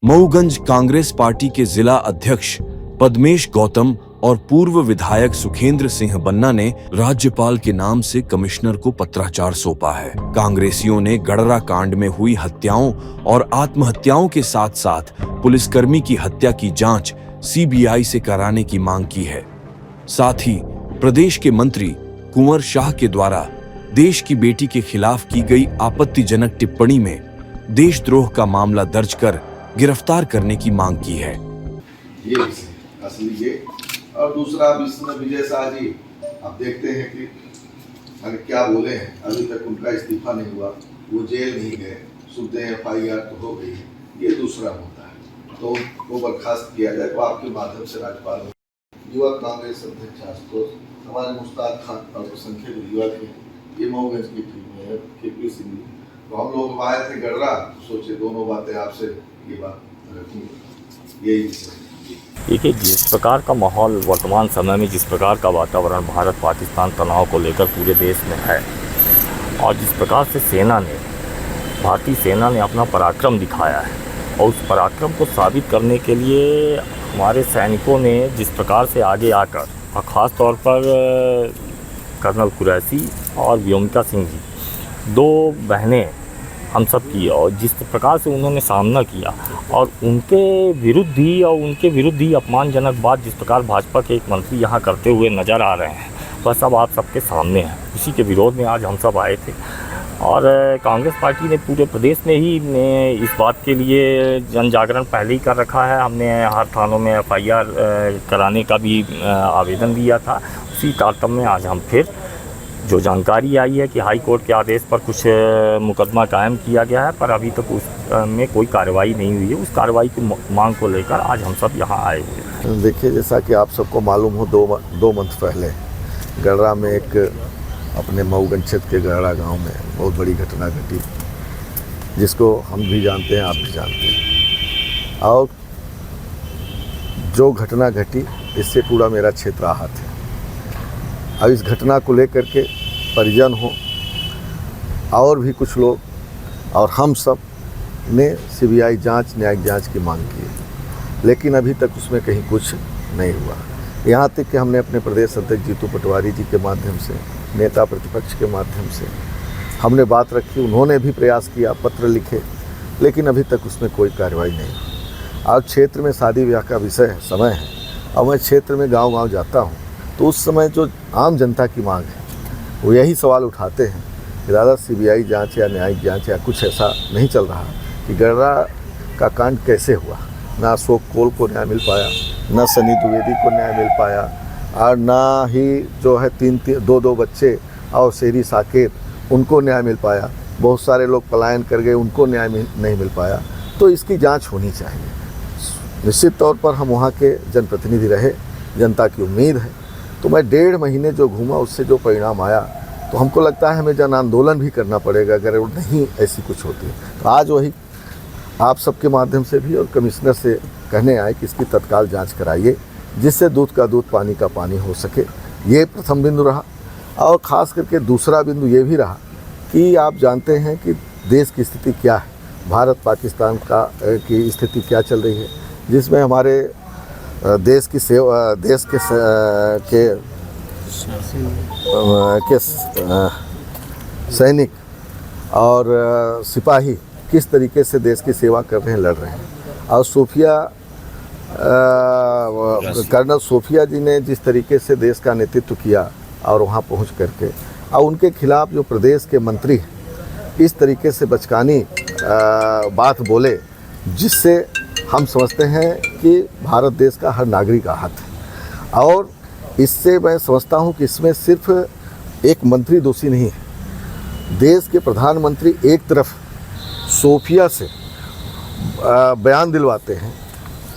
Mauganj Congress party के जिला अध्यक्ष पद्मेश गौतम और पूर्व विधायक सुखेंद्र सिंह बन्ना ने राज्यपाल के नाम से कमिश्नर को पत्राचार सौंपा है। कांग्रेसियों ने गडरा कांड में हुई हत्याओं और आत्महत्याओं के साथ साथ पुलिसकर्मी की हत्या की जांच सीबीआई से कराने की मांग की है। साथ ही प्रदेश के मंत्री कुंवर शाह के द्वारा देश की बेटी के खिलाफ की गई आपत्तिजनक टिप्पणी में देशद्रोह का मामला दर्ज कर गिरफ्तार करने की मांग की है। ये असली ये और दूसरा विजय शाह जी, आप देखते हैं कि अगर क्या बोले हैं, अभी तक उनका इस्तीफा नहीं हुआ, वो जेल नहीं गए, सुनते हैं FIR तो हो गई, ये दूसरा मुद्दा है। तो वो बर्खास्त किया जाए तो आपके माध्यम से राज्यपाल युवा कांग्रेस अध्यक्ष आशुतोष हमारे मुश्ताक खान अल्पसंख्यक युवा थे, ये मऊगंज की टीम है, KP सिंह। तो हम लोग आए थे गडरा, सोचे दोनों बातें आपसे ये बात रखी, यही विषय। देखिए, जिस प्रकार का माहौल वर्तमान समय में, जिस प्रकार का वातावरण भारत पाकिस्तान तनाव को लेकर पूरे देश में है, और जिस प्रकार से भारतीय सेना ने अपना पराक्रम दिखाया है, और उस पराक्रम को साबित करने के लिए हमारे सैनिकों ने जिस प्रकार से आगे आकर, और ख़ास तौर पर कर्नल कुरैशी और व्योमिका सिंह जी, दो बहनें हम सब की, और जिस प्रकार से उन्होंने सामना किया, और उनके विरुद्ध ही अपमानजनक बात जिस प्रकार भाजपा के एक मंत्री यहाँ करते हुए नज़र आ रहे हैं, वह सब आप सबके सामने है। उसी के विरोध में आज हम सब आए थे, और कांग्रेस पार्टी ने पूरे प्रदेश में ही इस बात के लिए जन जागरण पहले ही कर रखा है। हमने हर थानों में FIR कराने का भी आवेदन दिया था। उसी तारतम्य में आज हम फिर जो जानकारी आई है कि हाई कोर्ट के आदेश पर कुछ मुकदमा कायम किया गया है, पर अभी तक उस में कोई कार्रवाई नहीं हुई है। उस कार्रवाई की मांग को लेकर आज हम सब यहाँ आए हुए हैं। देखिए, जैसा कि आप सबको मालूम हो, दो मंथ पहले गडरा में एक अपने मऊगंज क्षेत्र के गडरा गांव में बहुत बड़ी घटना घटी, जिसको हम भी जानते हैं, आप भी जानते हैं। और जो घटना घटी, इससे पूरा मेरा क्षेत्र आहत है। अब इस घटना को लेकर के परिजन हो और भी कुछ लोग और हम सब ने CBI जांच, न्यायिक जांच की मांग की है, लेकिन अभी तक उसमें कहीं कुछ नहीं हुआ। यहाँ तक कि हमने अपने प्रदेश अध्यक्ष जीतू पटवारी जी के माध्यम से, नेता प्रतिपक्ष के माध्यम से हमने बात रखी, उन्होंने भी प्रयास किया, पत्र लिखे, लेकिन अभी तक उसमें कोई कार्रवाई नहीं हुई। आज क्षेत्र में शादी ब्याह का समय है, और मैं क्षेत्र में गाँव जाता हूँ, तो उस समय जो आम जनता की मांग है वो यही सवाल उठाते हैं कि दादा CBI जांच या न्यायिक जांच या कुछ ऐसा नहीं चल रहा कि गडरा का कांड कैसे हुआ। ना अशोक कोल को न्याय मिल पाया, ना सनी द्विवेदी को न्याय मिल पाया, और ना ही जो है दो बच्चे और शेरी साकेत, उनको न्याय मिल पाया। बहुत सारे लोग पलायन कर गए, उनको न्याय नहीं मिल पाया। तो इसकी जाँच होनी चाहिए। निश्चित तौर पर हम वहाँ के जनप्रतिनिधि रहे, जनता की उम्मीद है। तो मैं 1.5 महीने जो घूमा, उससे जो परिणाम आया, तो हमको लगता है हमें जन आंदोलन भी करना पड़ेगा अगर नहीं ऐसी कुछ होती है। तो आज वही आप सबके माध्यम से भी और कमिश्नर से कहने आए कि इसकी तत्काल जांच कराइए, जिससे दूध का दूध, पानी का पानी हो सके। ये प्रथम बिंदु रहा। और ख़ास करके दूसरा बिंदु ये भी रहा कि आप जानते हैं कि देश की स्थिति क्या है, भारत पाकिस्तान की स्थिति क्या चल रही है, जिसमें हमारे देश के सैनिक और सिपाही किस तरीके से देश की सेवा कर रहे हैं, लड़ रहे हैं। और कर्नल सोफिया जी ने जिस तरीके से देश का नेतृत्व किया, और वहाँ पहुँच करके और उनके खिलाफ जो प्रदेश के मंत्री इस तरीके से बचकानी बात बोले, जिससे हम समझते हैं कि भारत देश का हर नागरिक आहत है। और इससे मैं समझता हूं कि इसमें सिर्फ एक मंत्री दोषी नहीं है। देश के प्रधानमंत्री एक तरफ सोफिया से बयान दिलवाते हैं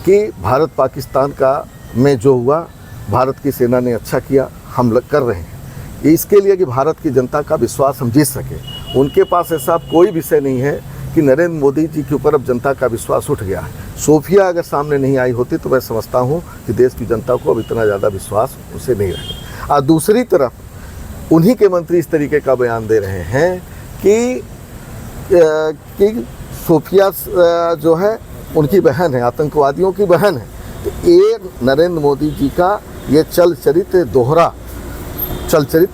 कि भारत पाकिस्तान का में जो हुआ, भारत की सेना ने अच्छा किया, हम कर रहे हैं इसके लिए कि भारत की जनता का विश्वास हम जीत सके। उनके पास ऐसा कोई विषय नहीं है कि नरेंद्र मोदी जी के ऊपर अब जनता का विश्वास उठ गया है। सोफिया अगर सामने नहीं आई होती तो मैं समझता हूँ कि देश की जनता को अब इतना ज़्यादा विश्वास उसे नहीं रहेगा। और दूसरी तरफ उन्हीं के मंत्री इस तरीके का बयान दे रहे हैं कि सोफिया जो है उनकी बहन है, आतंकवादियों की बहन है। तो ये नरेंद्र मोदी जी का ये चलचरित्र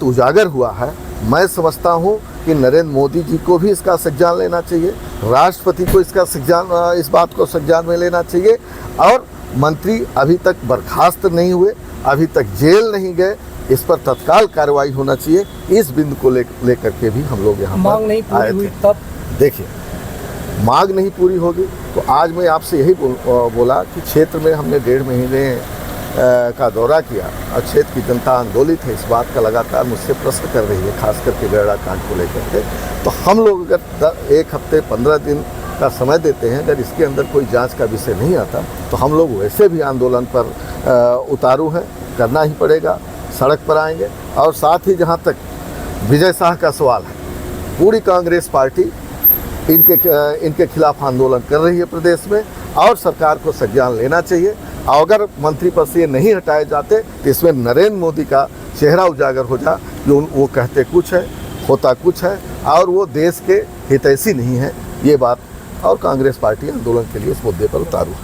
उजागर हुआ है। मैं समझता हूँ कि नरेंद्र मोदी जी को भी इसका संज्ञान लेना चाहिए, राष्ट्रपति को इसका संज्ञान, इस बात को संज्ञान में लेना चाहिए। और मंत्री अभी तक बर्खास्त नहीं हुए, अभी तक जेल नहीं गए, इस पर तत्काल कार्रवाई होना चाहिए। इस बिंदु को लेकर के भी हम लोग यहाँ मांग नहीं पूरी हुई तब देखिए, मांग नहीं पूरी होगी तो आज मैं आपसे यही बोला कि क्षेत्र में हमने 1.5 महीने का दौरा किया और क्षेत्र की जनता आंदोलित है, इस बात का लगातार मुझसे प्रश्न कर रही है, खास करके गैड़ा कांड को लेकर के। तो हम लोग अगर 1 हफ्ते 15 दिन का समय देते हैं, अगर इसके अंदर कोई जांच का विषय नहीं आता तो हम लोग वैसे भी आंदोलन पर उतारू हैं, करना ही पड़ेगा, सड़क पर आएंगे। और साथ ही जहाँ तक विजय शाह का सवाल है, पूरी कांग्रेस पार्टी इनके खिलाफ आंदोलन कर रही है प्रदेश में, और सरकार को संज्ञान लेना चाहिए। और अगर मंत्री पद से ये नहीं हटाए जाते तो इसमें नरेंद्र मोदी का चेहरा उजागर हो जा, जो वो कहते कुछ है, होता कुछ है, और वो देश के हितैषी नहीं है, ये बात। और कांग्रेस पार्टी आंदोलन के लिए इस मुद्दे पर उतारू है।